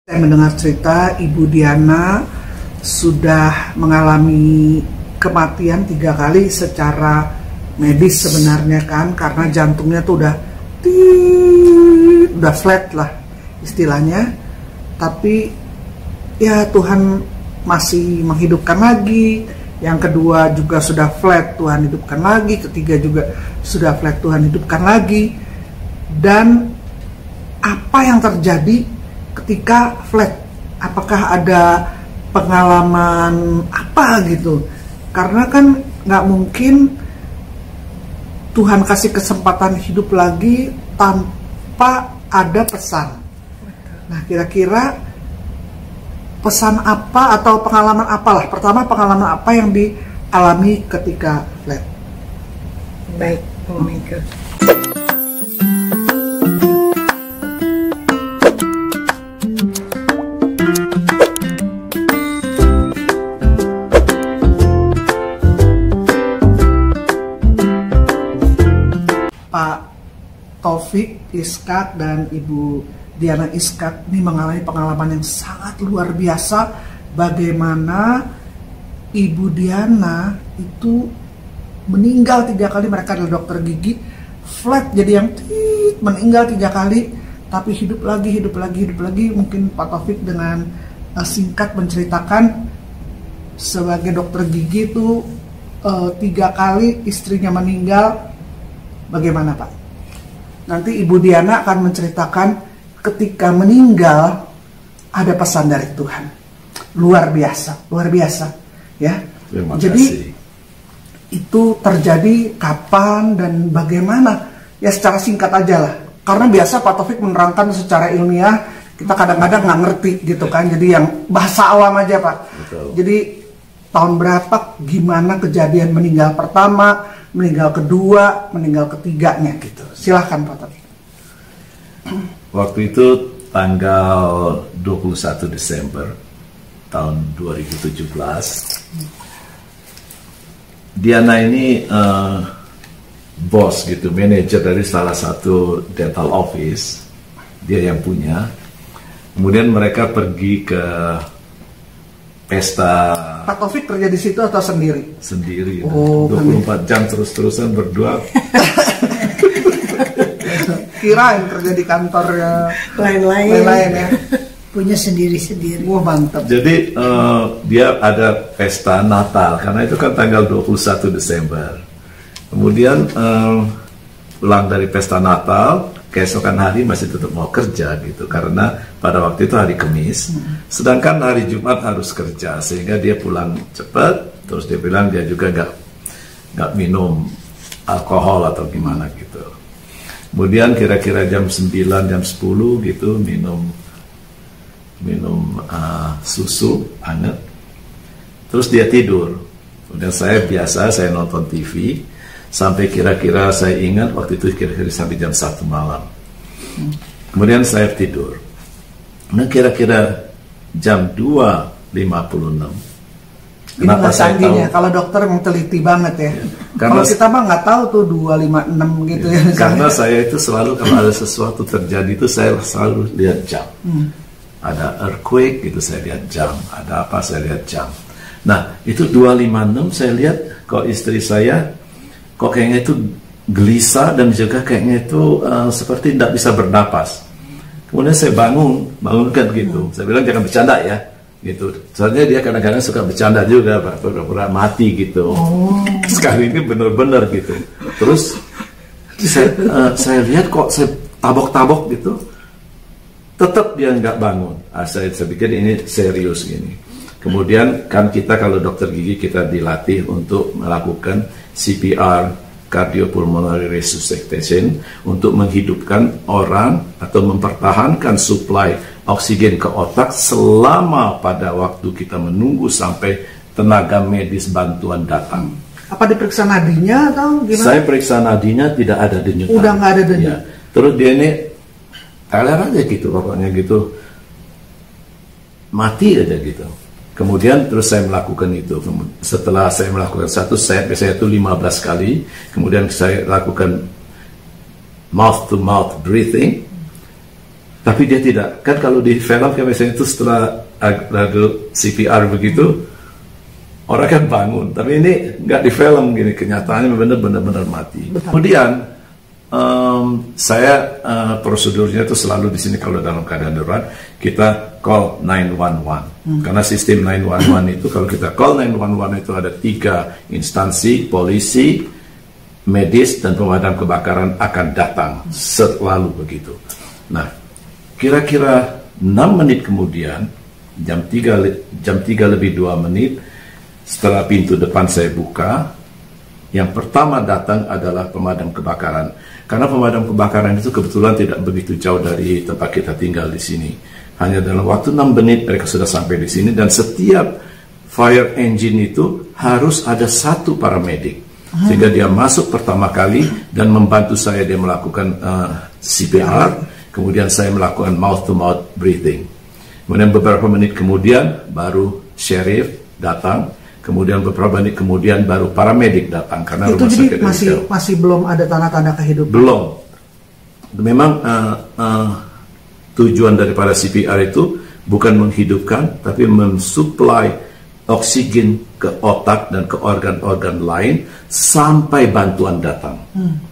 Saya mendengar cerita Ibu Diana sudah mengalami kematian 3 kali secara medis sebenarnya kan, karena jantungnya tuh udah flat lah istilahnya. Tapi ya Tuhan masih menghidupkan lagi. Yang kedua juga sudah flat, Tuhan hidupkan lagi. Ketiga juga sudah flat, Tuhan hidupkan lagi. Dan apa yang terjadi ketika flat? Apakah ada pengalaman apa gitu? Karena kan nggak mungkin Tuhan kasih kesempatan hidup lagi tanpa ada pesan. Nah, kira-kira pesan apa atau pengalaman apalah? Pertama, pengalaman apa yang dialami ketika flat? Baik, Bu Mega. Pak Taufik Iskak dan Ibu Diana Iskak ini mengalami pengalaman yang sangat luar biasa. Bagaimana Ibu Diana itu meninggal 3 kali, mereka adalah dokter gigi, flat jadi yang meninggal 3 kali, tapi hidup lagi. Mungkin Pak Taufik dengan singkat menceritakan sebagai dokter gigi itu 3 kali istrinya meninggal. Bagaimana Pak? Nanti Ibu Diana akan menceritakan ketika meninggal ada pesan dari Tuhan. Luar biasa ya. Jadi itu terjadi kapan dan bagaimana? Ya secara singkat aja lah. Karena biasa Pak Taufik menerangkan secara ilmiah, kita kadang-kadang nggak ngerti gitu kan. Jadi yang bahasa awam aja Pak. Betul. Jadi tahun berapa, gimana kejadian meninggal pertama, meninggal kedua, meninggal ketiganya gitu. Silahkan Pak Taufik. Waktu itu tanggal 21 Desember tahun 2017, Diana ini bos gitu, manajer dari salah satu dental office, dia yang punya. Kemudian mereka pergi ke pesta. Pak Taufik kerja di situ atau sendiri? Sendiri. Oh, 24 jam terus-terusan berdua. Kirain kerja di kantor ya lain-lain ya. Punya sendiri-sendiri. Wah, mantap. Jadi dia ada pesta Natal, karena itu kan tanggal 21 Desember. Kemudian pulang dari pesta Natal, keesokan hari masih tetap mau kerja gitu, karena pada waktu itu hari Kamis, sedangkan hari Jumat harus kerja, sehingga dia pulang cepat. Terus dia bilang dia juga nggak minum alkohol atau gimana gitu. Kemudian kira-kira jam 9, jam 10 gitu minum susu hangat. Terus dia tidur. Kemudian saya nonton TV sampai kira-kira saya ingat waktu itu kira-kira sampai jam 1 malam. Kemudian saya tidur. Nah, kira-kira jam 2.56. Kenapa saya tahu? Kalau dokter memang teliti banget ya. Kalau kita mah nggak tahu tuh 256 gitu ya. Karena saya itu selalu kalau ada sesuatu terjadi itu saya selalu lihat jam. Ada earthquake gitu saya lihat jam. Ada apa saya lihat jam. Nah itu 256 saya lihat kok istri saya kok kayaknya itu gelisah dan juga kayaknya itu seperti tidak bisa bernapas. Kemudian saya bangunkan gitu. Saya bilang jangan bercanda ya. Gitu. Soalnya dia kadang-kadang suka bercanda juga, Pak, pura-pura mati gitu. Sekali ini benar-benar gitu. Terus saya lihat kok saya tabok-tabok gitu, tetap dia nggak bangun. Saya pikir ini serius gini. Kemudian kan kita kalau dokter gigi kita dilatih untuk melakukan CPR, cardiopulmonary resuscitation, untuk menghidupkan orang atau mempertahankan suplai oksigen ke otak selama pada waktu kita menunggu sampai tenaga medis bantuan datang. Apa diperiksa nadinya atau gimana? Saya periksa nadinya tidak ada denyutan. Udah nggak ada denyut. Ya. Terus dia ini teler aja gitu, pokoknya gitu, mati aja gitu. Kemudian terus saya melakukan itu. Setelah saya melakukan satu set, biasanya itu 15 kali. Kemudian saya lakukan mouth to mouth breathing. Tapi dia tidak. Kan kalau di film kan biasanya itu setelah lagu CPR begitu, orang kan bangun. Tapi ini nggak di film gini, kenyataannya benar-benar mati. Kemudian saya prosedurnya itu selalu di sini kalau dalam keadaan darurat kita call 911. Karena sistem 911 itu kalau kita call 911 itu ada 3 instansi, polisi, medis dan pemadam kebakaran akan datang, selalu begitu. Nah, kira-kira 6 menit kemudian, jam 3 lebih 2 menit setelah pintu depan saya buka, yang pertama datang adalah pemadam kebakaran. Karena pemadam kebakaran itu kebetulan tidak begitu jauh dari tempat kita tinggal di sini. Hanya dalam waktu 6 menit mereka sudah sampai di sini, dan setiap fire engine itu harus ada 1 paramedik. Sehingga dia masuk pertama kali dan membantu saya, dia melakukan CPR, kemudian saya melakukan mouth to mouth breathing. Kemudian beberapa menit kemudian baru sheriff datang. Kemudian beberapa menit kemudian baru paramedik datang karena itu rumah jadi sakit masih belum ada tanda-tanda kehidupan. Belum. Memang tujuan daripada CPR itu bukan menghidupkan, tapi mensuplai oksigen ke otak dan ke organ-organ lain sampai bantuan datang.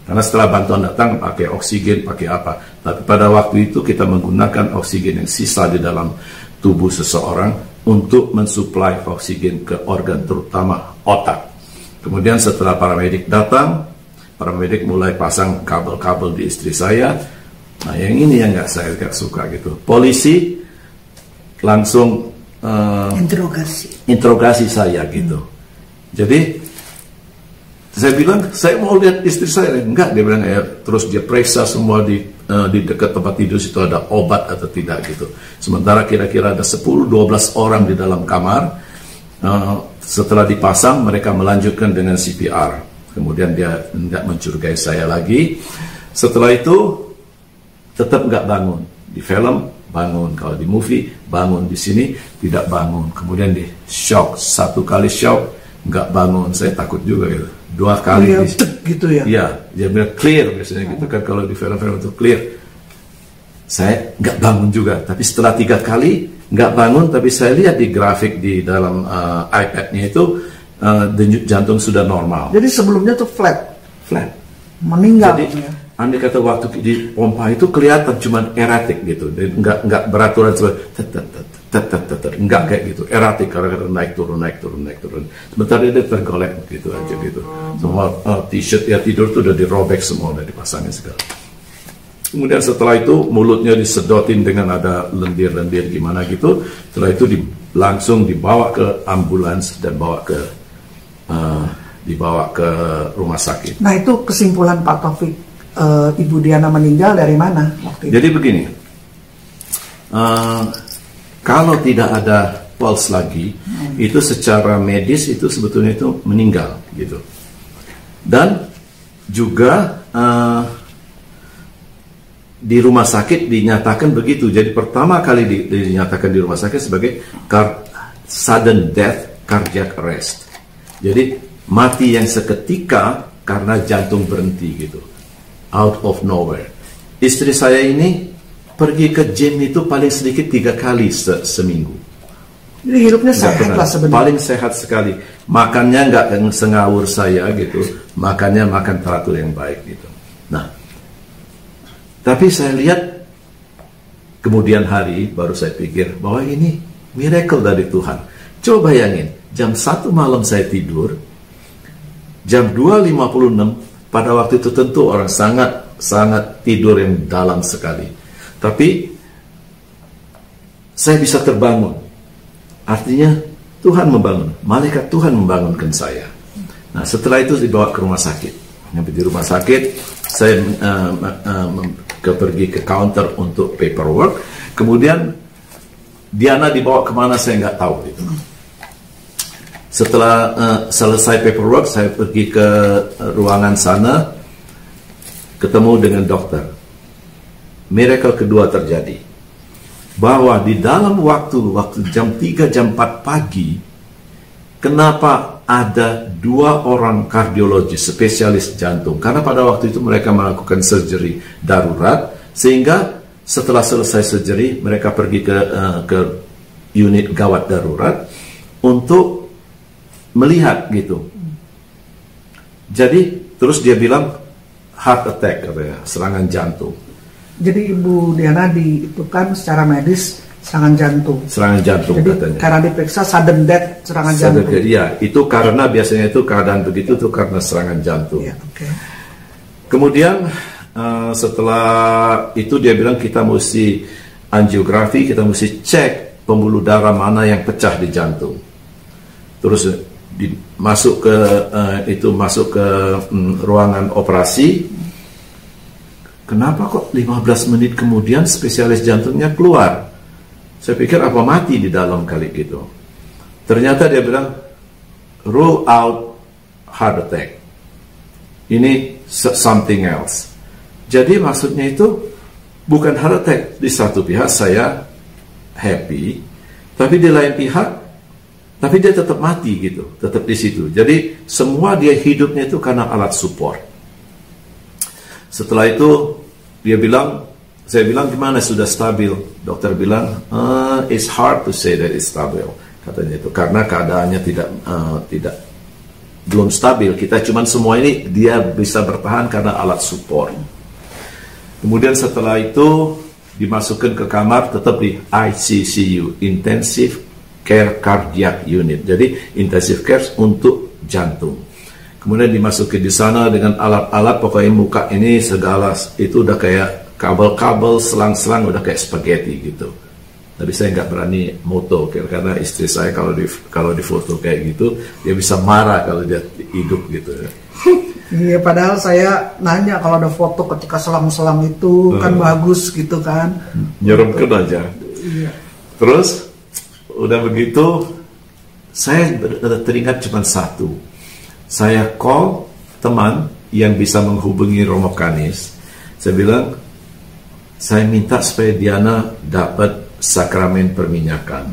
Karena setelah bantuan datang pakai oksigen, pakai apa. Tapi pada waktu itu kita menggunakan oksigen yang sisa di dalam tubuh seseorang untuk mensuplai oksigen ke organ, terutama otak. Kemudian setelah paramedik datang, paramedik mulai pasang kabel-kabel di istri saya. Nah, yang ini yang saya nggak suka gitu. Polisi langsung interogasi saya gitu. Jadi saya bilang, saya mau lihat istri saya. Enggak, dia bilang, ya. Terus dia periksa semua di dekat tempat tidur situ ada obat atau tidak gitu. Sementara kira-kira ada 10-12 orang di dalam kamar. Setelah dipasang, mereka melanjutkan dengan CPR. Kemudian dia enggak mencurigai saya lagi. Setelah itu tetap enggak bangun. Di film bangun, kalau di movie bangun, di sini tidak bangun. Kemudian di shock, 1 kali shock enggak bangun. Saya takut juga gitu. 2 kali gitu ya. Iya, dia bilang clear biasanya gitu kan, kalau di film-film itu clear. Saya nggak bangun juga, tapi setelah 3 kali nggak bangun, tapi saya lihat di grafik di dalam iPad-nya itu denyut jantung sudah normal. Jadi sebelumnya tuh flat, meninggal. Jadi andai kata waktu di pompa itu kelihatan cuma erratic gitu, nggak beraturan enggak kayak gitu, erratik, kadang-kadang naik turun. Sebentar dia tergolek gitu aja gitu. Semua t-shirt ya tidur tuh udah dirobek semua, udah dipasangin segala. Kemudian setelah itu mulutnya disedotin dengan ada lendir-lendir gimana gitu. Setelah itu langsung dibawa ke ambulans dan dibawa ke rumah sakit. Nah, itu kesimpulan Pak Taufik, Ibu Diana meninggal dari mana waktu itu? Jadi begini. Kalau tidak ada pulse lagi, itu secara medis itu sebetulnya itu meninggal gitu. Dan juga di rumah sakit dinyatakan begitu. Jadi pertama kali dinyatakan di rumah sakit sebagai sudden death cardiac arrest. Jadi mati yang seketika karena jantung berhenti gitu, out of nowhere. Istri saya ini pergi ke gym itu paling sedikit 3 kali seminggu. Jadi hidupnya sehat lah sebenarnya. Paling sehat sekali. Makannya nggak sengawur saya gitu. Makannya makan teratur yang baik gitu. Nah, tapi saya lihat kemudian hari baru saya pikir bahwa ini miracle dari Tuhan. Coba bayangin, jam 1 malam saya tidur, jam 2.56 pada waktu itu tentu orang sangat tidur yang dalam sekali. Tapi saya bisa terbangun. Artinya Tuhan membangun, malaikat Tuhan membangunkan saya. Nah, setelah itu dibawa ke rumah sakit. Sampai di rumah sakit, saya pergi ke counter untuk paperwork. Kemudian Diana dibawa kemana saya nggak tahu gitu. Setelah selesai paperwork, saya pergi ke ruangan sana, ketemu dengan dokter. Miracle kedua terjadi, bahwa di dalam waktu jam 3, jam 4 pagi, kenapa ada 2 orang kardiologis spesialis jantung? Karena pada waktu itu mereka melakukan surgery darurat, sehingga Setelah selesai surgery, mereka pergi ke unit gawat darurat untuk melihat gitu. Jadi terus dia bilang heart attack, katanya, serangan jantung. Jadi Ibu Diana itu kan secara medis serangan jantung. Serangan jantung. Jadi katanya. karena diperiksa sudden death, serangan jantung. Iya, itu karena biasanya itu keadaan begitu tuh karena serangan jantung. Ya, okay. Kemudian setelah itu dia bilang kita mesti angiografi, kita mesti cek pembuluh darah mana yang pecah di jantung. Terus masuk ke ruangan operasi. Kenapa kok 15 menit kemudian spesialis jantungnya keluar? Saya pikir apa mati di dalam kali gitu. Ternyata dia bilang rule out heart attack. Ini something else. Jadi maksudnya itu bukan heart attack. Di satu pihak saya happy, tapi di lain pihak, tapi dia tetap mati gitu, tetap di situ. Jadi semua dia hidupnya itu karena alat support. Setelah itu dia bilang, saya bilang gimana sudah stabil? Dokter bilang it's hard to say that it's stabil, katanya itu karena keadaannya tidak belum stabil. Kita cuman semua ini dia bisa bertahan karena alat support. Kemudian setelah itu dimasukkan ke kamar, tetap di ICCU, Intensive Care Cardiac Unit. Jadi intensive care untuk jantung. Kemudian dimasukin di sana dengan alat-alat, pokoknya muka ini segala itu udah kayak kabel-kabel, selang-selang udah kayak spaghetti gitu. Tapi saya nggak berani moto karena istri saya kalau di foto kayak gitu dia bisa marah kalau dia hidup gitu. Iya, padahal saya nanya kalau ada foto ketika selang-selang itu kan bagus gitu kan. Nyerempkan aja. Iya. Terus udah begitu saya teringat cuma satu. Saya call teman yang bisa menghubungi Romo Kanis. Saya bilang saya minta supaya Diana dapat sakramen perminyakan.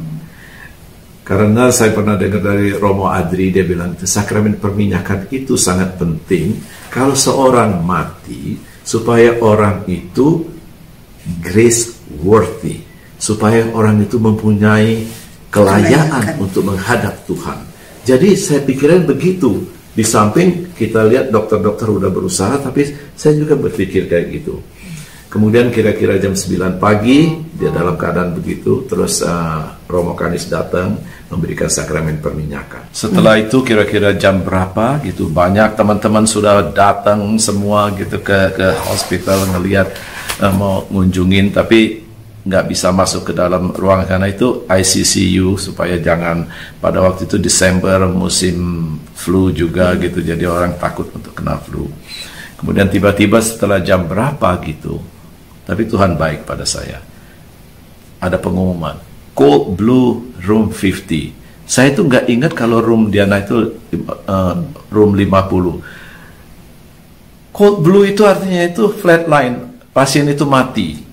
Karena saya pernah dengar dari Romo Adri, dia bilang sakramen perminyakan itu sangat penting kalau seorang mati supaya orang itu grace worthy, supaya orang itu mempunyai kelayaan untuk menghadap Tuhan. Jadi saya pikirin begitu. Di samping kita lihat dokter-dokter udah berusaha, tapi saya juga berpikir kayak gitu. Kemudian kira-kira jam 9 pagi dia dalam keadaan begitu, terus Romo Kanis datang memberikan sakramen perminyakan. Setelah itu kira-kira jam berapa gitu, banyak teman-teman sudah datang semua gitu ke hospital ngelihat mau ngunjungin, tapi nggak bisa masuk ke dalam ruangan karena itu ICCU supaya jangan, pada waktu itu Desember musim flu juga gitu, jadi orang takut untuk kena flu. Kemudian tiba-tiba setelah jam berapa gitu, tapi Tuhan baik pada saya, ada pengumuman Cold Blue Room 50. Saya itu nggak ingat kalau room Diana itu room 50. Cold Blue itu artinya itu flatline, pasien itu mati.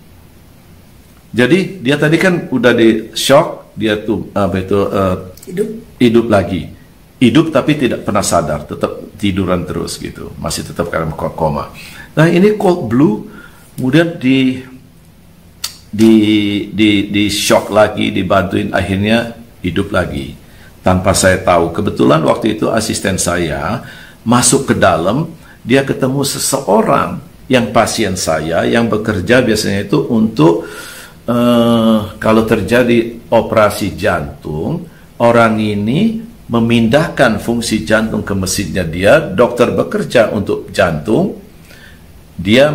Jadi dia tadi kan udah di shock, dia tuh hidup lagi, hidup tapi tidak pernah sadar, tetap tiduran terus gitu, masih tetap dalam koma. Nah ini Cold Blue, kemudian di shock lagi, dibantuin, akhirnya hidup lagi tanpa saya tahu. Kebetulan waktu itu asisten saya masuk ke dalam, dia ketemu seseorang yang pasien saya yang bekerja biasanya itu untuk kalau terjadi operasi jantung, orang ini memindahkan fungsi jantung ke mesinnya dia, dokter bekerja untuk jantung, dia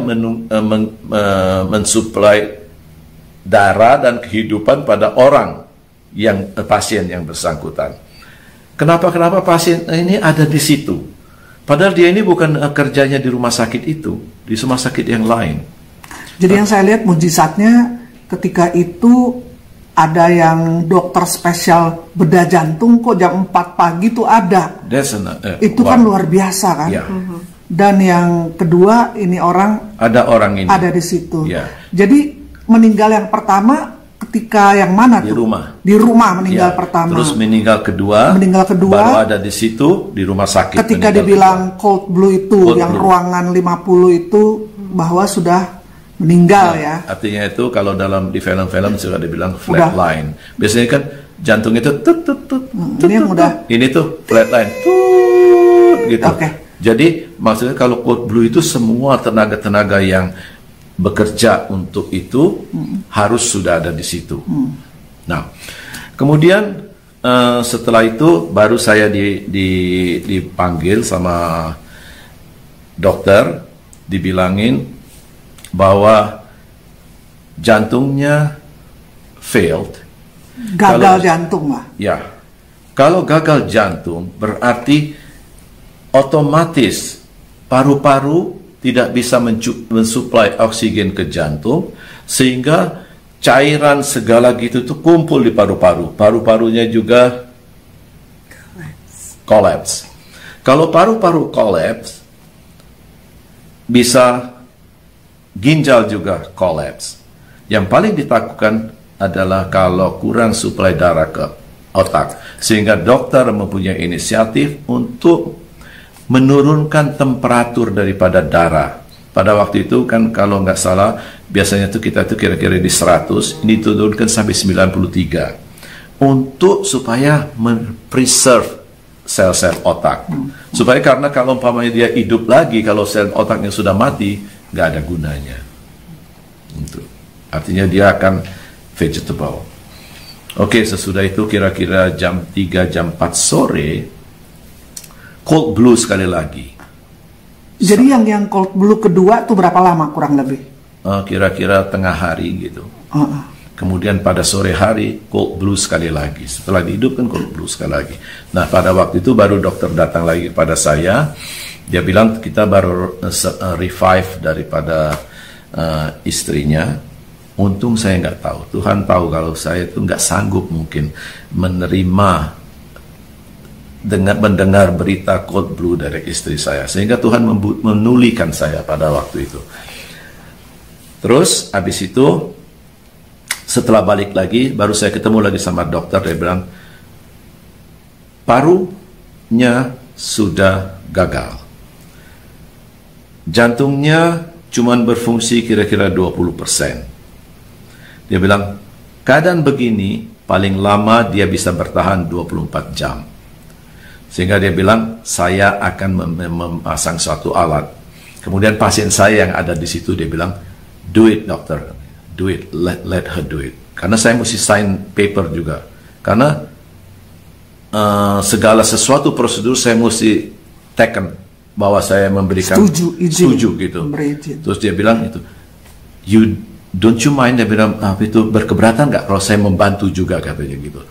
mensuplai darah dan kehidupan pada orang yang pasien yang bersangkutan. Kenapa pasien ini ada di situ? Padahal dia ini bukan kerjanya di rumah sakit itu, di rumah sakit yang lain. Jadi yang saya lihat mujizatnya ketika itu ada yang dokter spesial bedah jantung kok jam 4 pagi tuh ada. Itu kan luar biasa kan. Yeah. Dan yang kedua ini ada orang ini di situ. Yeah. Jadi meninggal yang pertama ketika yang mana tuh? Di rumah meninggal pertama. Terus meninggal kedua baru ada di situ di rumah sakit. Ketika dibilang Cold Blue itu, yang ruangan 50 itu bahwa sudah meninggal ya. Artinya itu kalau di film-film sudah dibilang flat line. Biasanya kan jantung itu ini yang udah. Ini tuh flat line gitu. Jadi maksudnya kalau cold blue itu semua tenaga-tenaga yang bekerja untuk itu harus sudah ada di situ. Nah, kemudian setelah itu baru saya dipanggil sama dokter, dibilangin bahwa jantungnya failed. Gagal jantung lah. Ya, kalau gagal jantung berarti otomatis paru-paru tidak bisa mensuplai oksigen ke jantung, sehingga cairan segala gitu tuh kumpul di paru-paru. Paru-parunya juga collapse. Kalau paru-paru collapse, bisa ginjal juga collapse. Yang paling ditakutkan adalah kalau kurang suplai darah ke otak, sehingga dokter mempunyai inisiatif untuk menurunkan temperatur daripada darah. Pada waktu itu kan kalau nggak salah biasanya tuh kita tuh kira-kira di 100, ini diturunkan sampai 93 untuk supaya preserve sel-sel otak. Supaya karena kalau umpamanya dia hidup lagi, kalau sel otaknya sudah mati, nggak ada gunanya. Artinya dia akan vegetable. Oke, sesudah itu kira-kira jam 3, jam 4 sore, cold blue sekali lagi. Jadi yang cold blue kedua tuh berapa lama kurang lebih? Kira-kira tengah hari gitu. Kemudian pada sore hari cold blue sekali lagi. Setelah dihidupkan cold blue sekali lagi. Nah, pada waktu itu baru dokter datang lagi pada saya. Dia bilang kita baru revive daripada istrinya. Untung saya nggak tahu. Tuhan tahu kalau saya itu nggak sanggup mungkin menerima mendengar berita cold blue dari istri saya, sehingga Tuhan menulikan saya pada waktu itu. Terus habis itu setelah balik lagi baru saya ketemu lagi sama dokter. Dia bilang parunya sudah gagal, jantungnya cuman berfungsi kira-kira 20%. Dia bilang keadaan begini paling lama dia bisa bertahan 24 jam. Sehingga dia bilang, saya akan memasang suatu alat. Kemudian pasien saya yang ada di situ, dia bilang, do it dokter, do it, let her do it. Karena saya mesti sign paper juga. Karena segala sesuatu prosedur saya mesti taken, bahwa saya memberikan setuju gitu. Terus dia bilang itu, don't you mind, dia bilang, itu berkeberatan nggak kalau saya membantu juga, katanya gitu.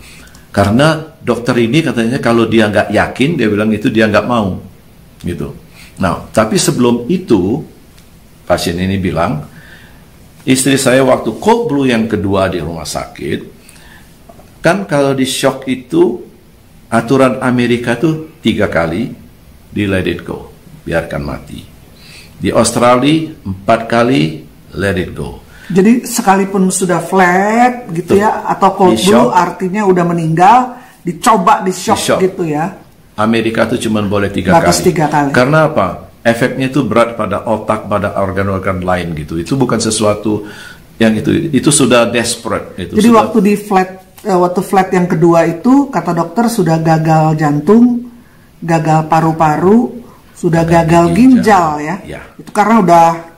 Karena dokter ini katanya kalau dia nggak yakin, dia bilang itu dia nggak mau, gitu. Nah, tapi sebelum itu pasien ini bilang, istri saya waktu cold blue yang kedua di rumah sakit, kan kalau di shock itu aturan Amerika tuh 3 kali di let it go, biarkan mati. Di Australia 4 kali let it go. Jadi sekalipun sudah flat gitu ya, atau cold blue artinya udah meninggal, dicoba di shock gitu ya. Amerika tuh cuma boleh 3 kali. Karena apa? Efeknya itu berat pada otak, pada organ-organ lain gitu. Itu bukan sesuatu yang itu sudah desperate. Jadi waktu di flat yang kedua itu kata dokter sudah gagal jantung, gagal paru-paru, sudah gagal ginjal ya. Itu karena udah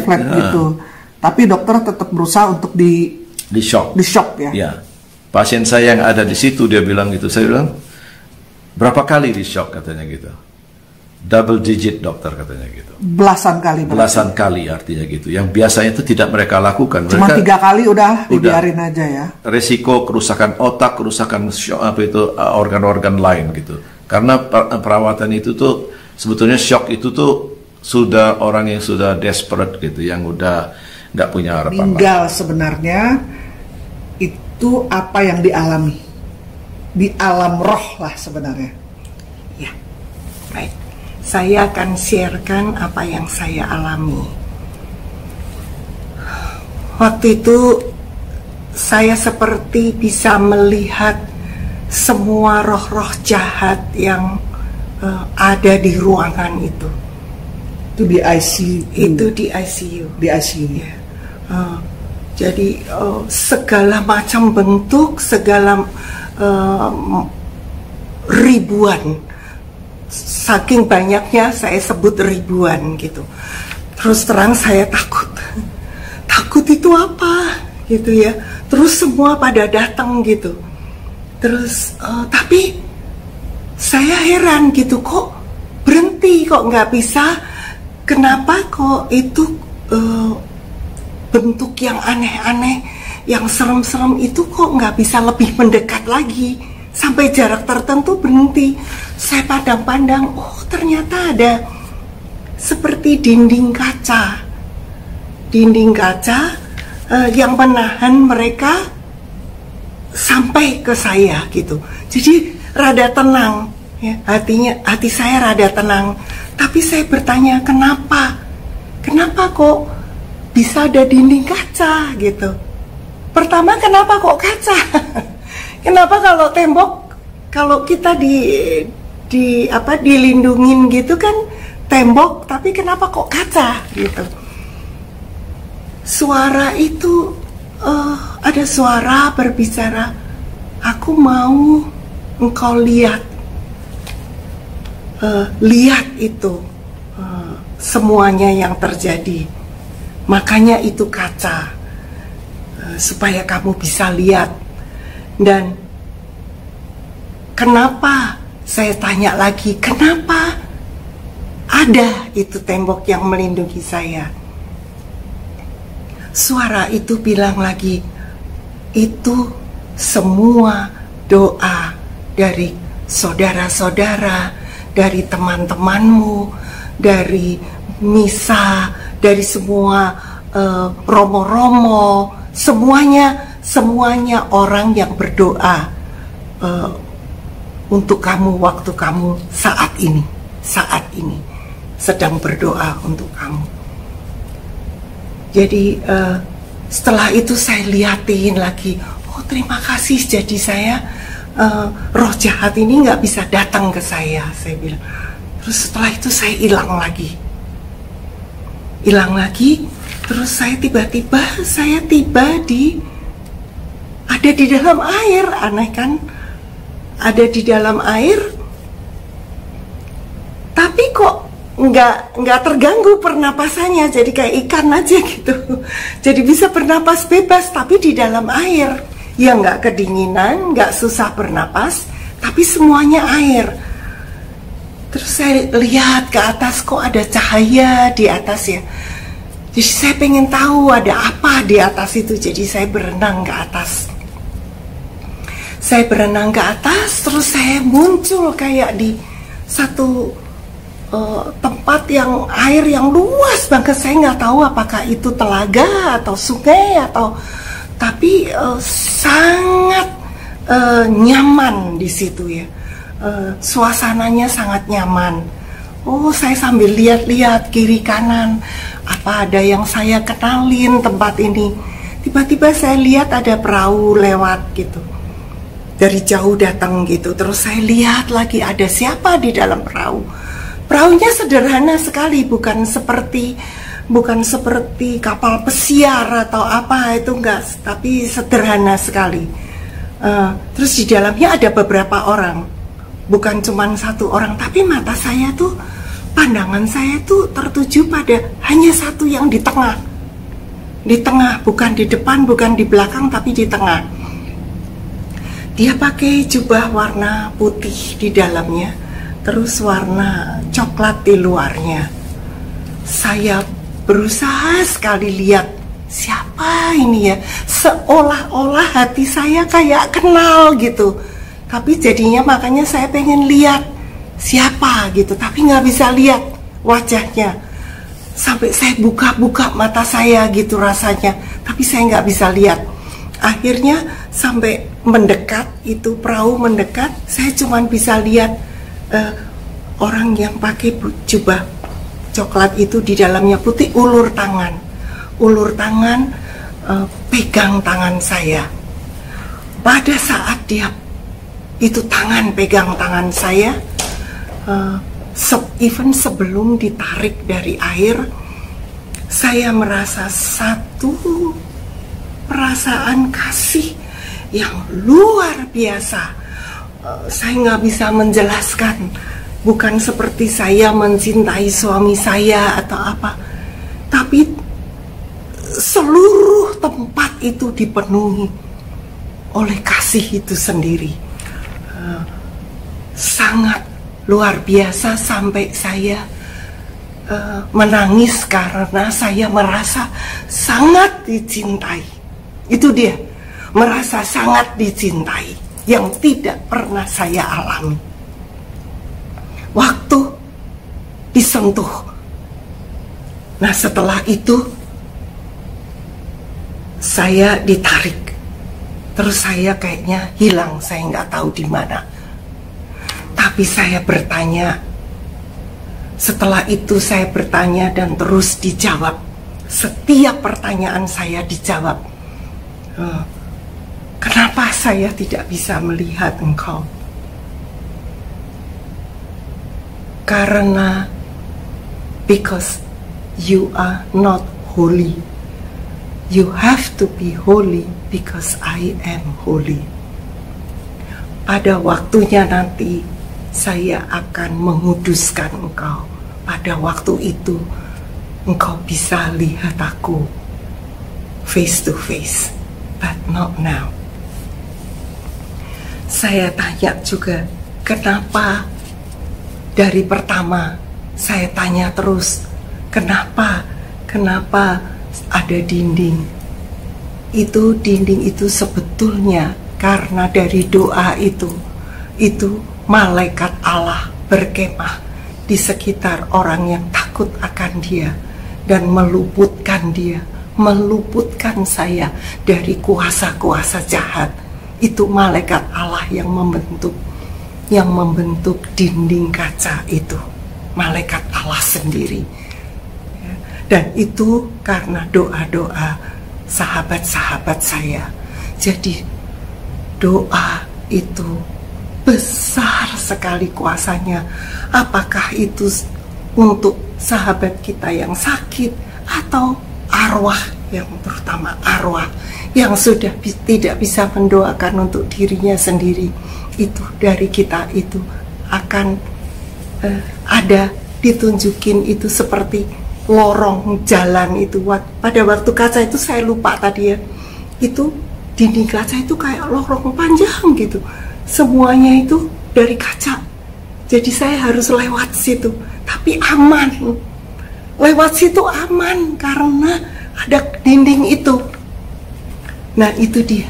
flat gitu. Tapi dokter tetap berusaha untuk di shock ya. Pasien saya yang ada di situ dia bilang gitu. Saya bilang, berapa kali di shock katanya gitu. Double digit dokter katanya gitu. Belasan kali artinya gitu. Yang biasanya itu tidak mereka lakukan. Cuma 3 kali udah dibiarin aja ya. Resiko kerusakan otak, kerusakan organ-organ lain gitu. Karena perawatan itu tuh sebetulnya shock itu tuh sudah orang yang sudah desperate gitu, yang udah nggak punya harapan. Meninggal sebenarnya itu apa yang dialami di alam roh lah sebenarnya. Ya, baik. Saya akan sharekan apa yang saya alami. Waktu itu saya seperti bisa melihat semua roh-roh jahat yang ada di ruangan itu. Itu di ICU. Itu di ICU. Di ICU. Ya. Jadi segala macam bentuk, segala ribuan, saking banyaknya saya sebut ribuan gitu. Terus terang saya takut. Takut itu apa gitu ya. Terus semua pada datang gitu. Terus tapi saya heran gitu, kok berhenti, kok nggak bisa. Kenapa kok itu bentuk yang aneh-aneh, yang serem-serem itu kok nggak bisa lebih mendekat lagi, sampai jarak tertentu berhenti. Saya pandang-pandang, oh ternyata ada seperti dinding kaca yang menahan mereka sampai ke saya gitu. Jadi rada tenang ya, hati saya rada tenang. Tapi saya bertanya, kenapa kok bisa ada dinding kaca gitu. Pertama, kenapa kok kaca? Kenapa kalau tembok, kalau kita dilindungin gitu kan tembok, tapi kenapa kok kaca gitu? Suara itu ada suara berbicara, aku mau engkau lihat itu semuanya yang terjadi, makanya itu kaca, supaya kamu bisa lihat. Dan kenapa, saya tanya lagi, kenapa ada itu tembok yang melindungi saya? Suara itu bilang lagi, itu semua doa dari saudara-saudara, dari teman-temanmu, dari misa, dari semua romo-romo, semuanya orang yang berdoa untuk kamu waktu kamu saat ini sedang berdoa untuk kamu. Jadi setelah itu saya liatin lagi, oh terima kasih, jadi saya roh jahat ini nggak bisa datang ke saya bilang. Terus setelah itu saya hilang lagi, terus saya tiba ada di dalam air. Aneh kan, ada di dalam air, tapi kok nggak terganggu pernapasannya, jadi kayak ikan aja gitu. Jadi bisa bernapas bebas, tapi di dalam air. Ya nggak kedinginan, nggak susah bernapas, tapi semuanya air. Terus saya lihat ke atas, kok ada cahaya di atas ya. Jadi saya pengen tahu ada apa di atas itu. Jadi saya berenang ke atas. Terus saya muncul kayak di satu tempat yang air yang luas banget. Saya nggak tahu apakah itu telaga atau sungai tapi sangat nyaman di situ ya. Suasananya sangat nyaman. Oh, saya sambil lihat-lihat kiri kanan, apa ada yang saya kenalin tempat ini. Tiba-tiba saya lihat ada perahu lewat gitu, dari jauh datang gitu. Terus saya lihat lagi ada siapa di dalam perahu. Perahunya sederhana sekali, bukan seperti kapal pesiar atau apa, itu enggak, tapi sederhana sekali. Terus di dalamnya ada beberapa orang, bukan cuma satu orang, tapi mata saya tuh, pandangan saya tuh tertuju pada hanya satu yang di tengah, bukan di depan, bukan di belakang, tapi di tengah. Dia pakai jubah warna putih di dalamnya, terus warna coklat di luarnya. Saya berusaha sekali lihat siapa ini ya, seolah-olah hati saya kayak kenal gitu, tapi jadinya makanya saya pengen lihat siapa gitu, tapi nggak bisa lihat wajahnya. Sampai saya buka-buka mata saya gitu rasanya, tapi saya nggak bisa lihat. Akhirnya sampai mendekat, itu perahu mendekat, saya cuma bisa lihat orang yang pakai jubah coklat itu, di dalamnya putih, ulur tangan pegang tangan saya. Pada saat dia itu tangan pegang tangan saya, even sebelum ditarik dari air, saya merasa satu perasaan kasih yang luar biasa. Saya nggak bisa menjelaskan, bukan seperti saya mencintai suami saya atau apa, tapi seluruh tempat itu dipenuhi oleh kasih itu sendiri. Sangat luar biasa sampai saya menangis karena saya merasa sangat dicintai. Itu dia, merasa sangat dicintai yang tidak pernah saya alami. Waktu disentuh. Nah, setelah itu saya ditarik. Terus saya kayaknya hilang, saya nggak tahu di mana. Tapi saya bertanya. Setelah itu saya bertanya dan terus dijawab. Setiap pertanyaan saya dijawab. Kenapa saya tidak bisa melihat engkau? Karena because you are not holy. You have to be holy because I am holy. Pada waktunya nanti saya akan menguduskan engkau. Pada waktu itu engkau bisa lihat aku face to face, but not now. Saya tanya juga, kenapa dari pertama saya tanya terus, kenapa ada dinding? Itu dinding itu sebetulnya karena dari doa itu malaikat Allah berkemah di sekitar orang yang takut akan Dia dan meluputkan dia, meluputkan saya dari kuasa-kuasa jahat. Itu malaikat Allah yang membentuk dinding kaca itu, malaikat Allah sendiri. Dan itu karena doa-doa sahabat-sahabat saya. Jadi doa itu besar sekali kuasanya. Apakah itu untuk sahabat kita yang sakit atau arwah, yang terutama arwah yang sudah tidak bisa mendoakan untuk dirinya sendiri, itu dari kita itu akan ada ditunjukin itu seperti lorong jalan itu. Pada waktu kaca itu saya lupa tadi ya, itu dinding kaca itu kayak lorong panjang gitu, semuanya itu dari kaca. Jadi saya harus lewat situ, tapi aman. Lewat situ aman karena ada dinding itu. Nah, itu dia.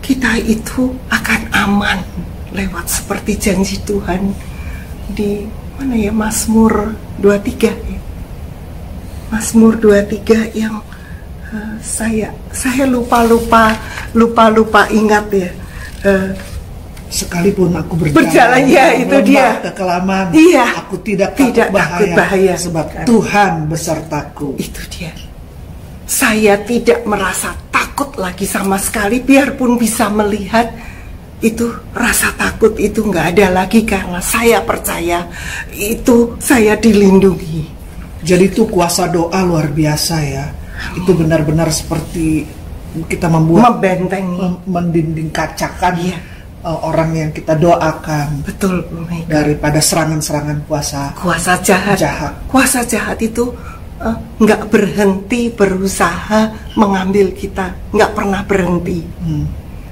Kita itu akan aman lewat seperti janji Tuhan di mana ya, Mazmur 23 ya. Mazmur 23 yang saya lupa ingat ya. Sekalipun aku berjalan ya, itu dia kekelaman, iya, aku tidak takut bahaya sebab Tuhan besertaku. Itu dia. Saya tidak merasa takut lagi sama sekali, biarpun bisa melihat itu, rasa takut itu nggak ada lagi karena saya percaya itu saya dilindungi. Jadi itu kuasa doa luar biasa ya. Itu benar-benar seperti kita membuat mendinding kacakan ya. Orang yang kita doakan. Betul, Bu Mega. Daripada serangan-serangan kuasa jahat. Kuasa jahat itu nggak berhenti berusaha mengambil kita, nggak pernah berhenti.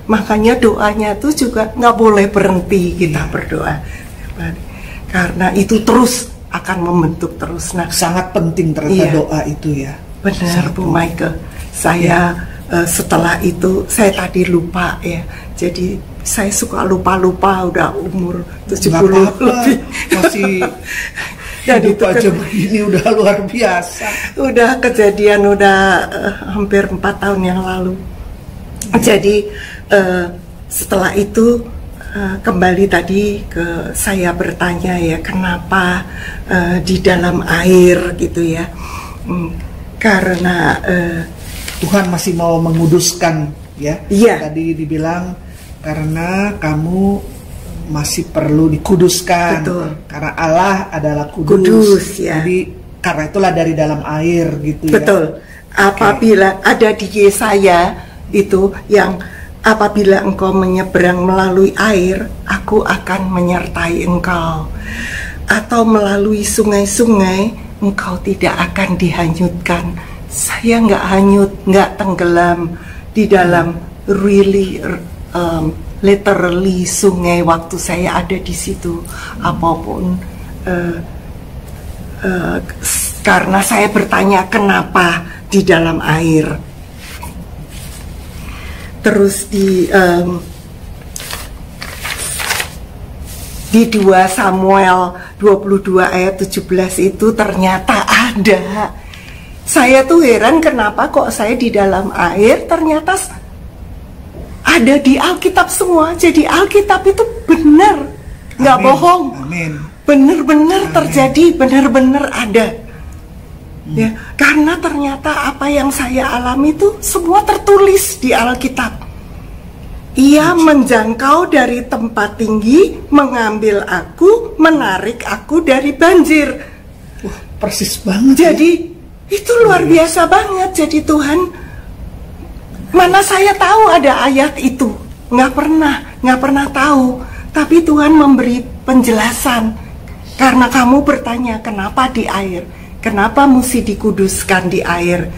Makanya doanya itu juga nggak boleh berhenti kita berdoa, karena itu terus akan membentuk terus. Nah, sangat penting ternyata doa itu ya. Benar, Bu Michael. Saya setelah itu saya tadi lupa ya. Jadi saya suka lupa udah umur 70 lebih. Masih dan itu aja begini udah luar biasa. Udah kejadian hampir 4 tahun yang lalu. Jadi setelah itu kembali tadi ke saya bertanya ya, kenapa di dalam air gitu ya. Karena Tuhan masih mau menguduskan ya. Iya. Tadi dibilang karena kamu masih perlu dikuduskan. Betul. Karena Allah adalah Kudus, ya. Jadi karena itulah dari dalam air gitu ya. Betul. Apabila ada di Yesaya itu yang apabila engkau menyeberang melalui air, aku akan menyertai engkau. Atau melalui sungai-sungai, engkau tidak akan dihanyutkan. Saya nggak hanyut, nggak tenggelam di dalam literally sungai waktu saya ada di situ. Apapun karena saya bertanya kenapa di dalam air. Terus di 2 Samuel 22 ayat 17 itu ternyata ada. Saya tuh heran kenapa kok saya di dalam air, ternyata ada di Alkitab semua. Jadi Alkitab itu benar, nggak bohong. Amin. Benar-benar terjadi, benar-benar ada. Ya, karena ternyata apa yang saya alami itu semua tertulis di Alkitab. Ia menjangkau dari tempat tinggi, mengambil aku, menarik aku dari banjir. Wah, persis banget. Jadi itu luar biasa banget. Jadi Tuhan, mana saya tahu ada ayat itu? Nggak pernah tahu. Tapi Tuhan memberi penjelasan. Karena kamu bertanya kenapa di air, kenapa mesti dikuduskan di air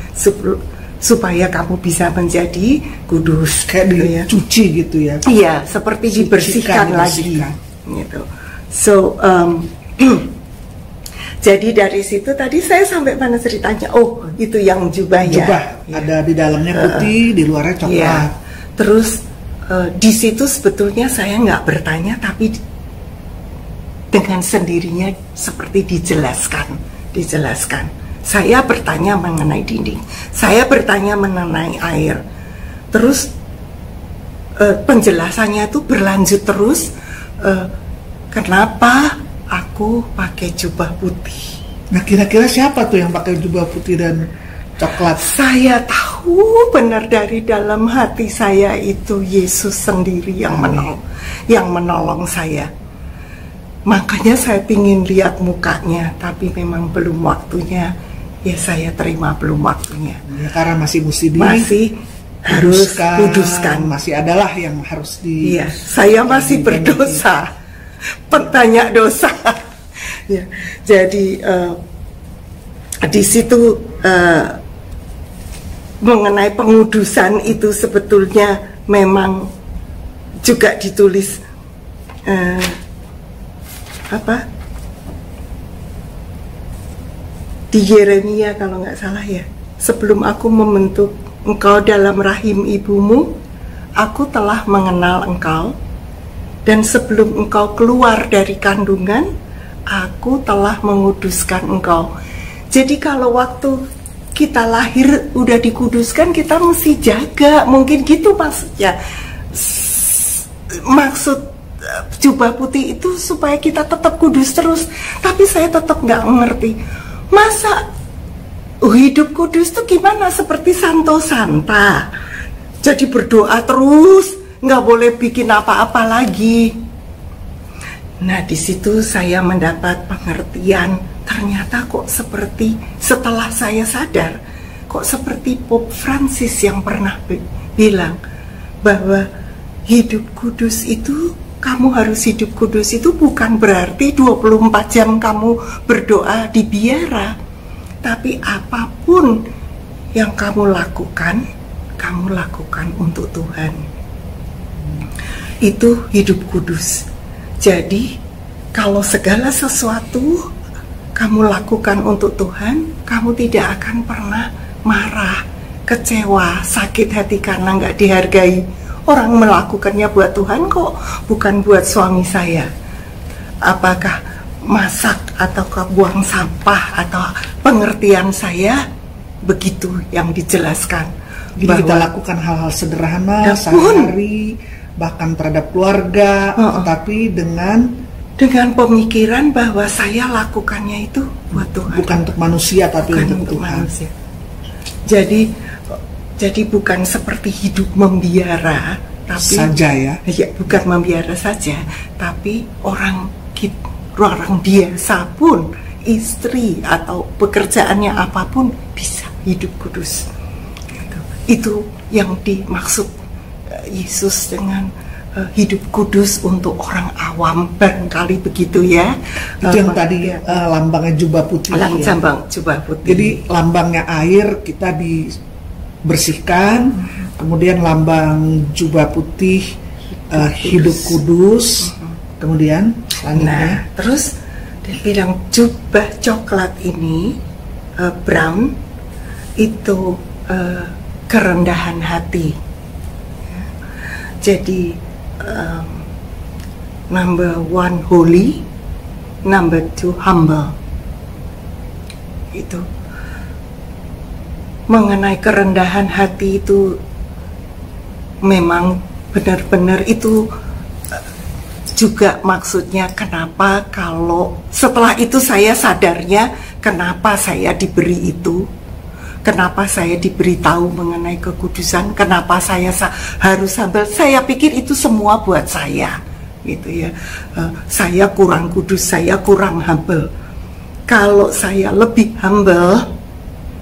supaya kamu bisa menjadi kudus, Kayak dicuci gitu ya. Iya, seperti dibersihkan lagi gitu. So jadi dari situ tadi saya sampai mana ceritanya? Oh, itu yang jubah ya. Jubah ada di dalamnya putih, di luarnya coklat. Iya. Terus di situ sebetulnya saya nggak bertanya, tapi dengan sendirinya seperti dijelaskan. Saya bertanya mengenai dinding, saya bertanya mengenai air. Terus penjelasannya itu berlanjut terus. Kenapa aku pakai jubah putih? Nah, kira-kira siapa tuh yang pakai jubah putih dan coklat? Saya tahu benar dari dalam hati saya itu Yesus sendiri yang menolong saya. Makanya saya ingin lihat mukanya, tapi memang belum waktunya. Ya saya terima belum waktunya. Ya, karena masih mesti harus kuduskan. Masih adalah yang harus di. Iya, saya masih berdosa, penanya dosa. Ya, jadi di situ mengenai pengudusan itu sebetulnya memang juga ditulis. Di Yeremia kalau nggak salah ya, sebelum aku membentuk engkau dalam rahim ibumu, aku telah mengenal engkau, dan sebelum engkau keluar dari kandungan, aku telah menguduskan engkau. Jadi kalau waktu kita lahir udah dikuduskan, kita mesti jaga, mungkin gitu maksudnya. Maksud jubah putih itu supaya kita tetap kudus terus. Tapi saya tetap nggak mengerti, masa hidup kudus itu gimana? Seperti santo-santa, jadi berdoa terus, nggak boleh bikin apa-apa lagi. Nah, di situ saya mendapat pengertian. Ternyata kok seperti, setelah saya sadar, kok seperti Pope Francis yang pernah bilang bahwa hidup kudus itu, kamu harus hidup kudus itu bukan berarti 24 jam kamu berdoa di biara. Tapi apapun yang kamu lakukan untuk Tuhan. Itu hidup kudus. Jadi kalau segala sesuatu kamu lakukan untuk Tuhan, kamu tidak akan pernah marah, kecewa, sakit hati karena nggak dihargai. Orang melakukannya buat Tuhan kok, bukan buat suami saya. Apakah masak ataukah buang sampah, atau pengertian saya begitu yang dijelaskan. Jadi kita lakukan hal-hal sederhana sehari-hari, bahkan terhadap keluarga, tapi dengan pemikiran bahwa saya lakukannya itu buat Tuhan, bukan untuk manusia, tapi bukan untuk Tuhan. Manusia. Jadi bukan seperti hidup membiara, tapi saja ya. Ya, bukan membiara saja, tapi orang biasa pun, istri atau pekerjaannya apapun bisa hidup kudus. Itu yang dimaksud Yesus dengan hidup kudus untuk orang awam, barangkali begitu ya. Itu yang tadi lambangnya jubah putih. Lambang jubah putih. Jadi lambangnya air kita dibersihkan, kemudian lambang jubah putih hidup kudus, kemudian selanjutnya. Nah, terus dia bilang jubah coklat ini brown itu kerendahan hati. Jadi number 1 holy, number 2 humble. Itu mengenai kerendahan hati itu memang benar-benar itu juga maksudnya kenapa kalau setelah itu saya sadarnya kenapa saya diberi itu, kenapa saya diberitahu mengenai kekudusan, kenapa saya harus humble. Saya pikir itu semua buat saya, gitu ya. Saya kurang kudus, saya kurang humble. Kalau saya lebih humble,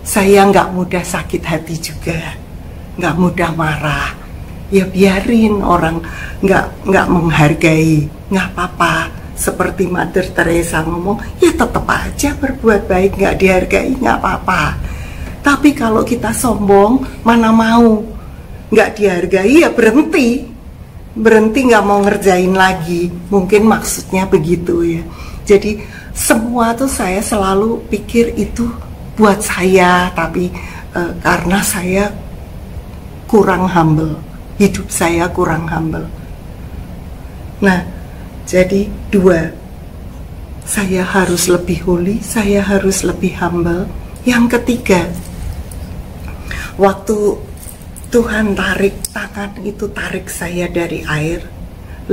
saya nggak mudah sakit hati juga, nggak mudah marah. Ya biarin orang nggak menghargai, nggak apa-apa. Seperti Mother Teresa ngomong, ya tetap aja berbuat baik, nggak dihargai, nggak apa-apa. Tapi kalau kita sombong, mana mau, nggak dihargai ya berhenti nggak mau ngerjain lagi. Mungkin maksudnya begitu ya. Jadi semua tuh saya selalu pikir itu buat saya, tapi karena saya kurang humble, hidup saya kurang humble. Nah, jadi 2, saya harus lebih holy, saya harus lebih humble. Yang ketiga, waktu Tuhan tarik tangan itu, tarik saya dari air,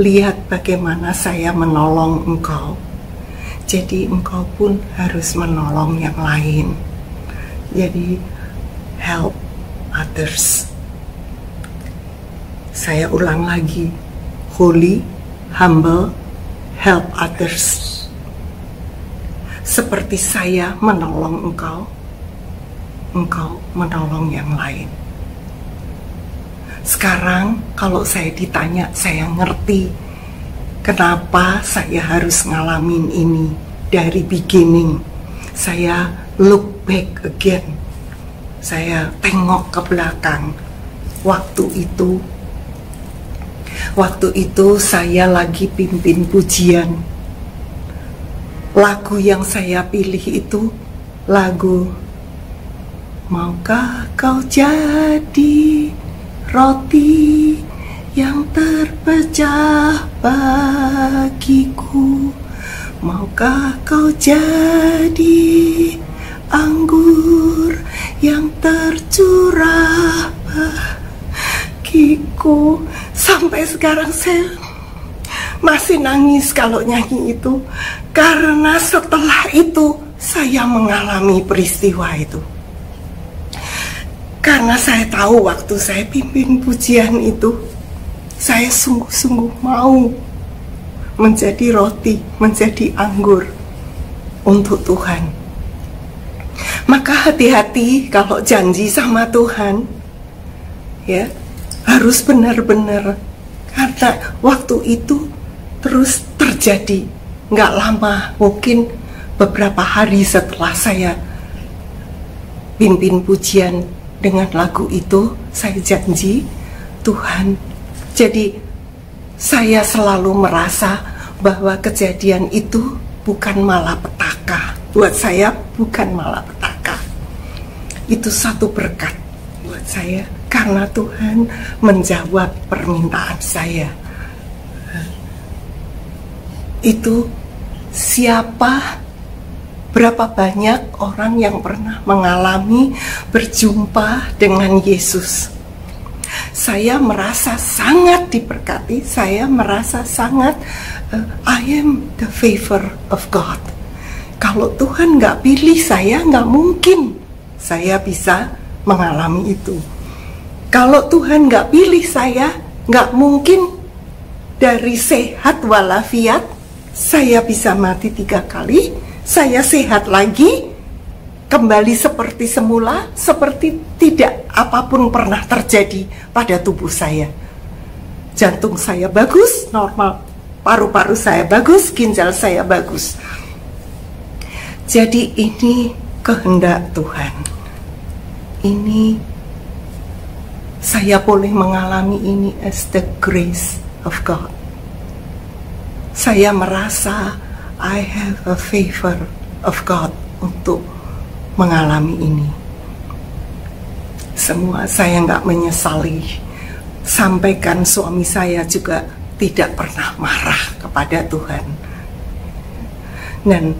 lihat bagaimana saya menolong engkau. Jadi engkau pun harus menolong yang lain. Jadi help others. Saya ulang lagi, holy, humble, help others. Seperti saya menolong engkau, engkau menolong yang lain. Sekarang kalau saya ditanya, saya ngerti kenapa saya harus ngalamin ini dari beginning. Saya look back again. Saya tengok ke belakang. Waktu itu saya lagi pimpin pujian. Lagu yang saya pilih itu lagu Maukah kau jadi roti yang terpecah bagiku, maukah kau jadi anggur yang tercurah bagiku. Sampai sekarang saya masih nangis kalau nyanyi itu, karena setelah itu saya mengalami peristiwa itu. Karena saya tahu waktu saya pimpin pujian itu, saya sungguh-sungguh mau menjadi roti, menjadi anggur untuk Tuhan. Maka hati-hati kalau janji sama Tuhan, ya harus benar-benar, karena waktu itu terus terjadi. Nggak lama, mungkin beberapa hari setelah saya pimpin pujian dengan lagu itu, saya janji Tuhan. Jadi saya selalu merasa bahwa kejadian itu bukan malapetaka. Buat saya bukan malapetaka. Itu satu berkat buat saya, karena Tuhan menjawab permintaan saya. Itu berapa banyak orang yang pernah mengalami berjumpa dengan Yesus. Saya merasa sangat diberkati, saya merasa sangat I am the favor of God. Kalau Tuhan nggak pilih saya, nggak mungkin saya bisa mengalami itu. Kalau Tuhan nggak pilih saya, Nggak mungkin dari sehat walafiat saya bisa mati 3 kali, saya sehat lagi, kembali seperti semula, seperti tidak apapun pernah terjadi pada tubuh saya. Jantung saya bagus, normal, paru-paru saya bagus, ginjal saya bagus. Jadi ini kehendak Tuhan. Ini saya boleh mengalami ini as the grace of God. Saya merasa I have a favor of God untuk mengalami ini. Semua saya nggak menyesali. Sampaikan suami saya juga tidak pernah marah kepada Tuhan. Dan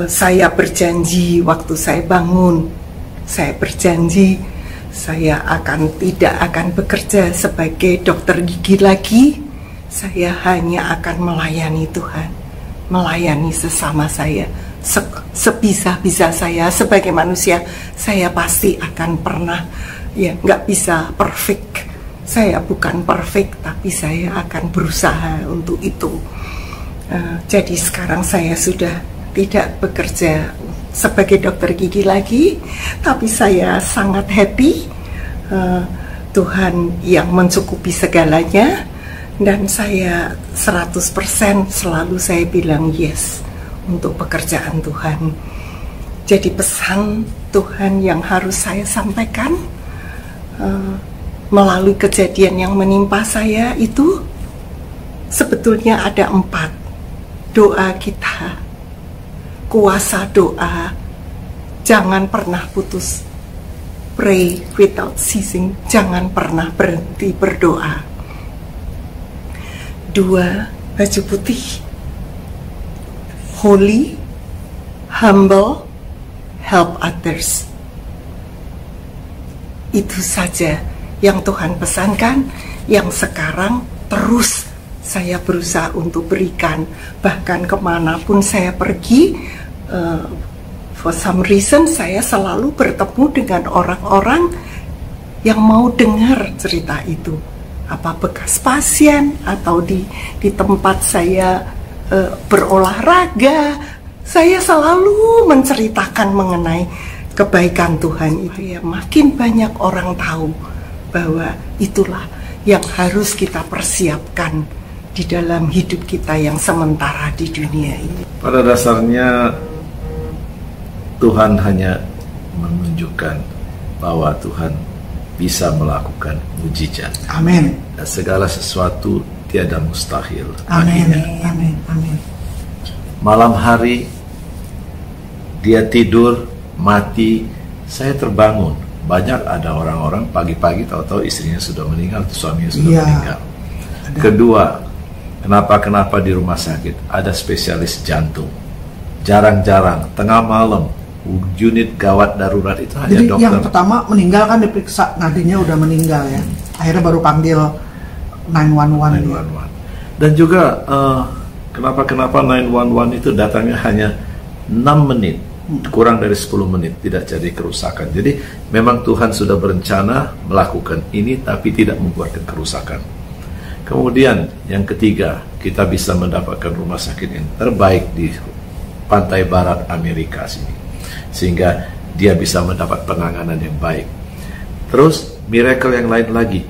saya berjanji waktu saya bangun, saya berjanji saya tidak akan bekerja sebagai dokter gigi lagi. Saya hanya akan melayani Tuhan, melayani sesama saya. Sebisa-bisa saya sebagai manusia, saya pasti akan pernah, ya nggak bisa perfect. Saya bukan perfect, tapi saya akan berusaha untuk itu. Jadi sekarang saya sudah tidak bekerja sebagai dokter gigi lagi, tapi saya sangat happy. Tuhan yang mencukupi segalanya, dan saya 100% selalu saya bilang yes untuk pekerjaan Tuhan. Jadi pesan Tuhan yang harus saya sampaikan melalui kejadian yang menimpa saya itu sebetulnya ada 4. Doa kita, kuasa doa, jangan pernah putus. Pray without ceasing, jangan pernah berhenti berdoa. 2, baju putih, holy, humble, help others. Itu saja yang Tuhan pesankan, yang sekarang terus saya berusaha untuk berikan. Bahkan kemanapun saya pergi, for some reason saya selalu bertemu dengan orang-orang yang mau dengar cerita itu. Apa bekas pasien atau di tempat saya berolahraga, saya selalu menceritakan mengenai kebaikan Tuhan itu. Ya, makin banyak orang tahu bahwa itulah yang harus kita persiapkan di dalam hidup kita yang sementara di dunia ini. Pada dasarnya Tuhan hanya menunjukkan bahwa Tuhan bisa melakukan mujizat. Amin. Dan segala sesuatu tiada mustahil. Amin. Amin. Amin. Malam hari dia tidur, mati, saya terbangun. Banyak ada orang-orang pagi-pagi tahu-tahu istrinya sudah meninggal, suaminya sudah meninggal. Kedua, kenapa di rumah sakit ada spesialis jantung. Jarang-jarang tengah malam unit gawat darurat itu hanya jadi dokter. Yang pertama meninggal kan diperiksa nadinya udah meninggal ya. Akhirnya baru panggil 911. Dan juga kenapa 911 itu datangnya hanya 6 menit, kurang dari 10 menit, tidak jadi kerusakan. Jadi memang Tuhan sudah berencana melakukan ini tapi tidak membuatkan kerusakan. Kemudian yang ketiga, kita bisa mendapatkan rumah sakit yang terbaik di pantai barat Amerika sini, sehingga dia bisa mendapat penanganan yang baik. Terus miracle yang lain lagi,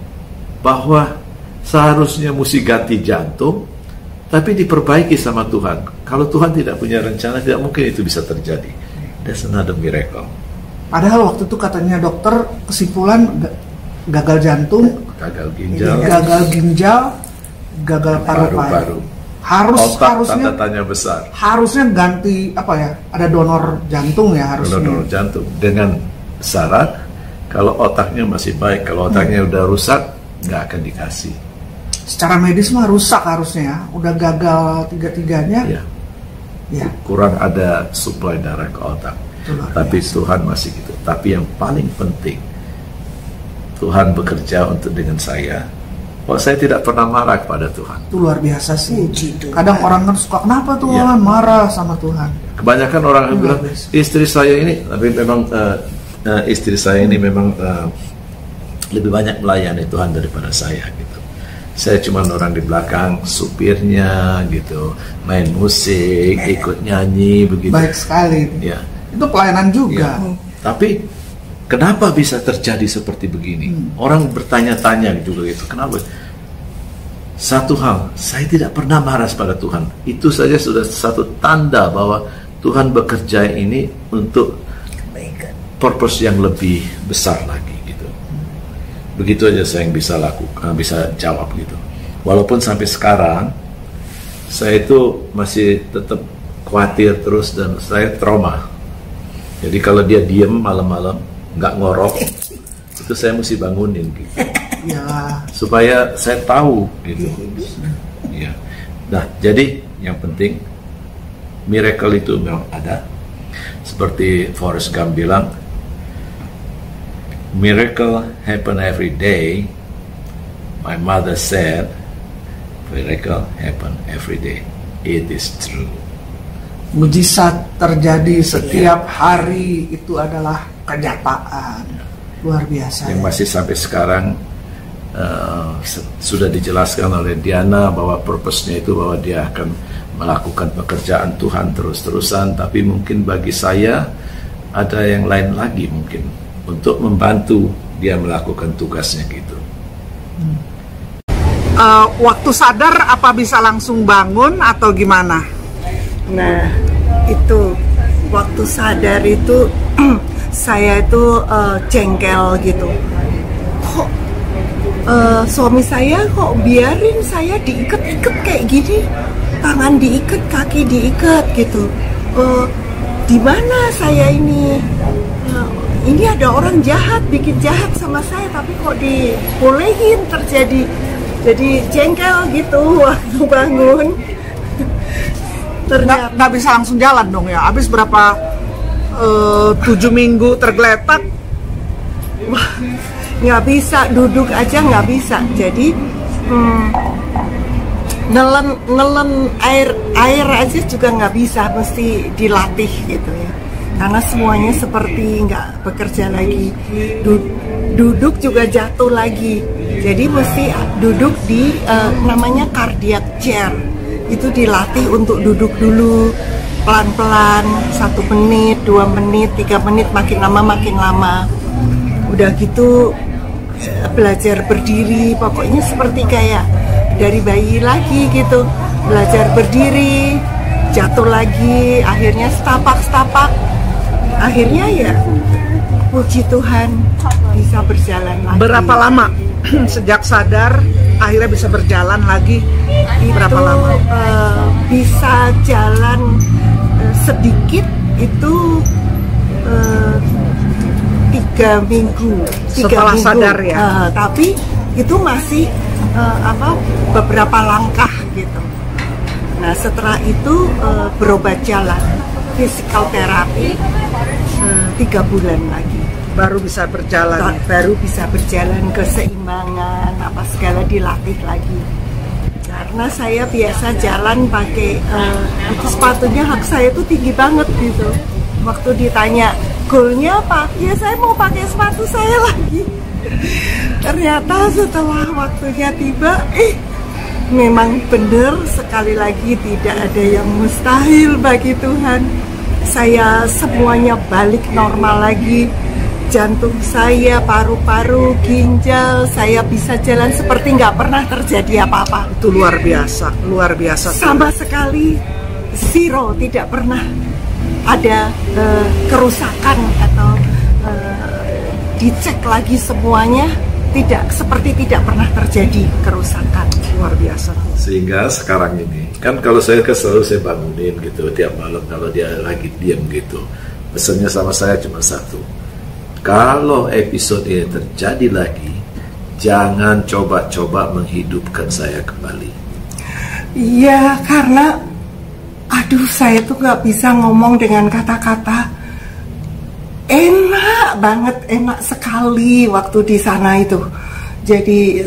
bahwa seharusnya mesti ganti jantung, tapi diperbaiki sama Tuhan. Kalau Tuhan tidak punya rencana, tidak mungkin itu bisa terjadi. That's another miracle. Padahal waktu itu katanya dokter kesimpulan gagal jantung, gagal ginjal, gagal paru-paru. Harusnya tanda tanya besar. Harusnya ganti apa ya? Ada donor jantung ya harusnya. Donor jantung dengan syarat kalau otaknya masih baik. Kalau otaknya udah rusak, nggak akan dikasih. Secara medis mah rusak harusnya ya. Udah gagal tiga-tiganya. Ya. Kurang ada suplai darah ke otak. Tapi Tuhan masih gitu. Tapi yang paling penting, Tuhan bekerja dengan saya. Saya tidak pernah marah kepada Tuhan. Itu luar biasa sih. Kadang orang kan suka, kenapa Tuhan marah sama Tuhan? Kebanyakan orang yang bilang, istri saya ini, tapi memang istri saya ini memang lebih banyak melayani Tuhan daripada saya gitu. Saya cuma orang di belakang, supirnya gitu, main musik, ikut nyanyi begitu. Baik sekali. Ya. Itu pelayanan juga. Ya. Tapi kenapa bisa terjadi seperti begini? Orang bertanya-tanya juga gitu. Kenapa? Satu hal, saya tidak pernah marah pada Tuhan. Itu saja sudah satu tanda bahwa Tuhan bekerja ini untuk purpose yang lebih besar lagi gitu. Begitu aja saya yang bisa lakukan, bisa jawab gitu. Walaupun sampai sekarang saya itu masih tetap khawatir terus dan saya trauma. Jadi kalau dia diem malam-malam nggak ngorok, itu saya mesti bangunin gitu. Ya. Supaya saya tahu gitu. Ya. Nah, jadi yang penting miracle itu memang ada. Seperti Forrest Gump bilang, miracle happen every day. My mother said, miracle happen every day. It is true. Mujizat terjadi setiap hari, itu adalah kenyataan. Luar biasa. Yang Ya. masih sampai sekarang sudah dijelaskan oleh Diana bahwa purpose-nya itu bahwa dia akan melakukan pekerjaan Tuhan terus-terusan, tapi mungkin bagi saya ada yang lain lagi mungkin untuk membantu dia melakukan tugasnya gitu. Waktu sadar apa bisa langsung bangun atau gimana? Nah, itu waktu sadar itu saya itu jengkel gitu. Kok suami saya kok biarin saya diikat-ikat kayak gini, tangan diikat, kaki diikat gitu. Di mana saya ini? Ini ada orang jahat, bikin jahat sama saya, tapi kok dibolehin terjadi. Jadi jengkel gitu waktu bangun. Ternyata Nggak bisa langsung jalan dong ya. Habis berapa 7 minggu tergeletak? wah, nggak bisa, duduk aja nggak bisa. Jadi nelen air aja juga nggak bisa, mesti dilatih gitu ya. Karena semuanya seperti nggak bekerja lagi. Duduk juga jatuh lagi. Jadi mesti duduk di namanya cardiac chair. Itu dilatih untuk duduk dulu pelan-pelan, 1 menit, 2 menit, 3 menit, makin lama. Udah gitu belajar berdiri, pokoknya seperti kayak dari bayi lagi gitu. Belajar berdiri, jatuh lagi, akhirnya setapak. Akhirnya ya puji Tuhan bisa berjalan lagi. Berapa lama sejak sadar akhirnya bisa berjalan lagi? Berapa lama? Bisa jalan sedikit itu 3 minggu. Setelah sadar ya? Tapi itu masih beberapa langkah gitu. Nah setelah itu berobat jalan, physical therapy 3 bulan lagi. Baru bisa berjalan. Baru bisa berjalan, keseimbangan apa segala dilatih lagi. Karena saya biasa jalan pakai itu sepatunya hak saya itu tinggi banget gitu. Waktu ditanya goalnya apa, ya saya mau pakai sepatu saya lagi. Ternyata setelah waktunya tiba, memang benar sekali lagi tidak ada yang mustahil bagi Tuhan. Saya semuanya balik normal lagi. Jantung saya, paru-paru, ginjal, saya bisa jalan seperti nggak pernah terjadi apa-apa. Itu luar biasa. Sama sekali zero, tidak pernah ada kerusakan atau dicek lagi semuanya, seperti tidak pernah terjadi kerusakan. Luar biasa. Sehingga sekarang ini kan kalau saya selalu saya bangunin gitu tiap malam kalau dia lagi diam gitu, pesannya sama saya cuma satu: kalau episode ini terjadi lagi, jangan coba-coba menghidupkan saya kembali. Iya, karena saya tuh nggak bisa ngomong dengan kata-kata. Enak sekali waktu di sana itu. Jadi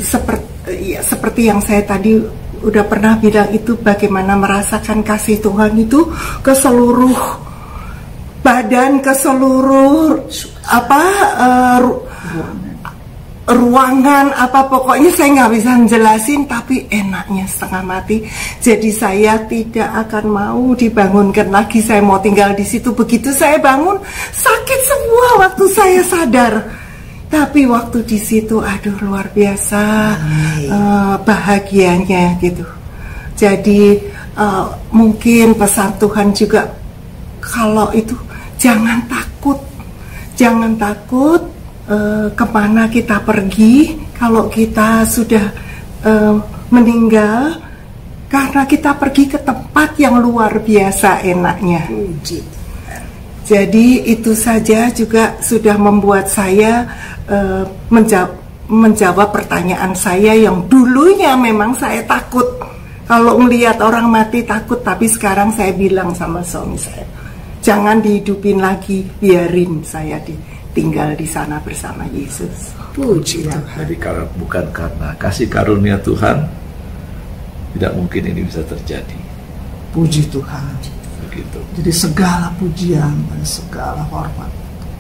seperti yang saya tadi udah pernah bilang itu, bagaimana merasakan kasih Tuhan itu ke seluruh badan, ke seluruh ruangan apa, pokoknya saya nggak bisa jelasin, tapi enaknya setengah mati. Jadi saya tidak akan mau dibangunkan lagi, saya mau tinggal di situ. Begitu saya bangun, sakit semua waktu saya sadar. Tapi waktu di situ, aduh luar biasa bahagianya gitu. Jadi mungkin pesan Tuhan juga kalau itu jangan takut, kemana kita pergi kalau kita sudah meninggal, karena kita pergi ke tempat yang luar biasa enaknya. Jadi itu saja juga sudah membuat saya menjawab pertanyaan saya yang dulunya memang saya takut. Kalau melihat orang mati takut, tapi sekarang saya bilang sama suami saya, jangan dihidupin lagi, biarin saya tinggal di sana bersama Yesus. Puji Tuhan. Jadi kalau bukan karena kasih karunia Tuhan, tidak mungkin ini bisa terjadi. Puji Tuhan. Begitu. Jadi segala pujian dan segala hormat,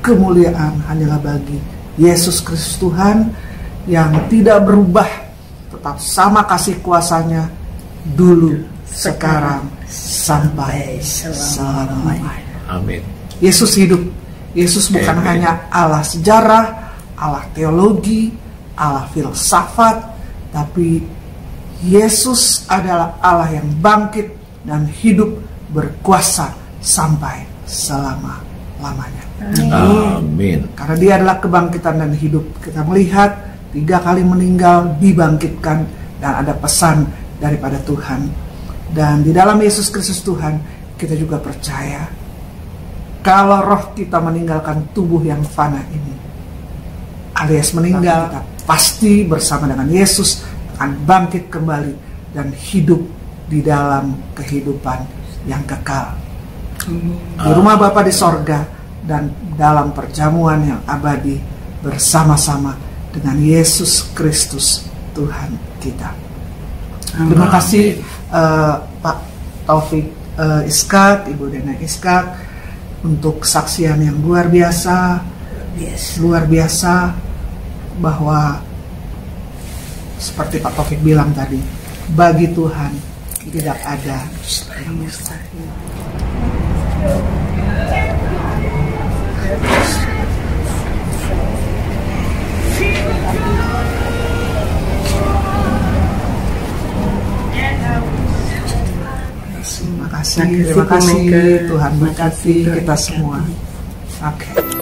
kemuliaan hanyalah bagi Yesus Kristus Tuhan yang tidak berubah, tetap sama kasih kuasanya dulu, sekarang, sampai selamanya. Amin. Yesus hidup. Yesus bukan hanya Allah sejarah, Allah teologi, Allah filsafat, tapi Yesus adalah Allah yang bangkit dan hidup berkuasa sampai selama-lamanya. Amin. Karena Dia adalah kebangkitan dan hidup. Kita melihat 3 kali meninggal, dibangkitkan, dan ada pesan daripada Tuhan. Dan di dalam Yesus Kristus Tuhan, kita juga percaya kalau roh kita meninggalkan tubuh yang fana ini, alias meninggal, kita pasti bersama dengan Yesus akan bangkit kembali dan hidup di dalam kehidupan yang kekal di rumah Bapa di sorga dan dalam perjamuan yang abadi bersama-sama dengan Yesus Kristus Tuhan kita. Terima kasih Pak Taufik Iskak, Ibu Dena Iskak, untuk kesaksian yang luar biasa, luar biasa, bahwa seperti Pak Taufik bilang tadi, bagi Tuhan tidak ada yang mustahil. Terima kasih Tuhan berkati kita semua. Oke.